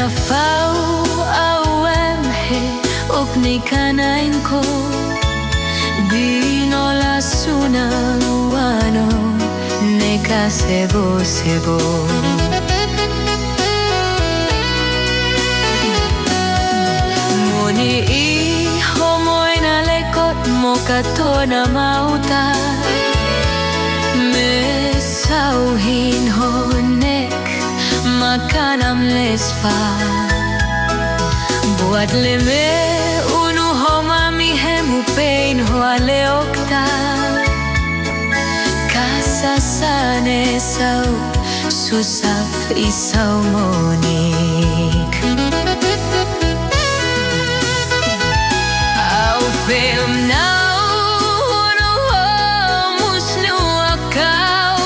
nafau awem he ukni kanain ko binola suna wano neka sebo sebo muni I homoy na lekot mo katona mauta me sauhin honek makanam lesfa buat leme unu homami hemu pain ho aleokta kasasane sau susap isau monik au film now unu homus nu akau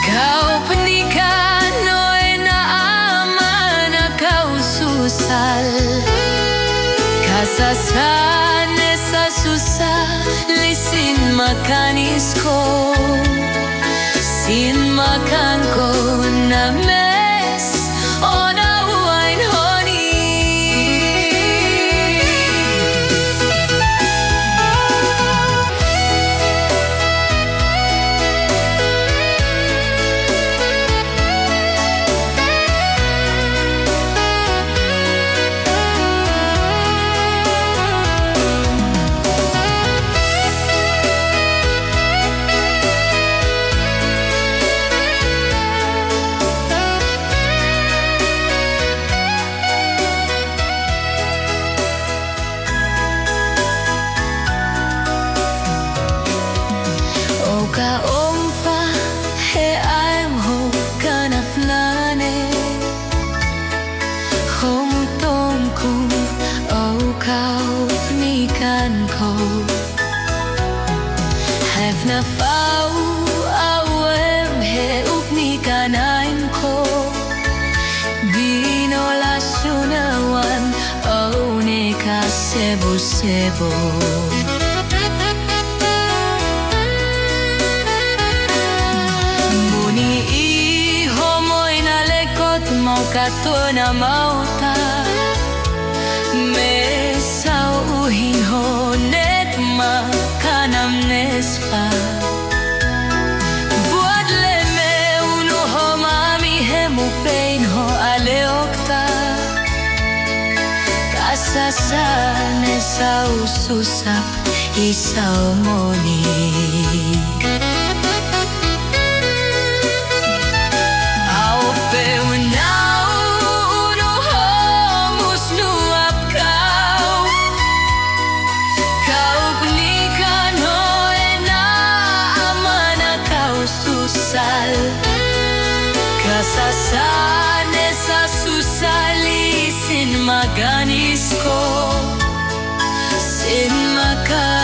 kau penikan noena amana kau susal kasasane sa susah lisin makanisco sin makan ko na mes ona wine Honi Oka omfa he I'm ho kanaflane homutom kum okau nikan ko have na fau awem he uknikan I'm ko binola sunawan o neka sebo sebo mau katona mauta me sauhin honet makanam nespa buat leme unu homami hemu pain ho aleokta kasasane sau susap isau monik au feuna kasasane sa susali sin maganis ko sin makan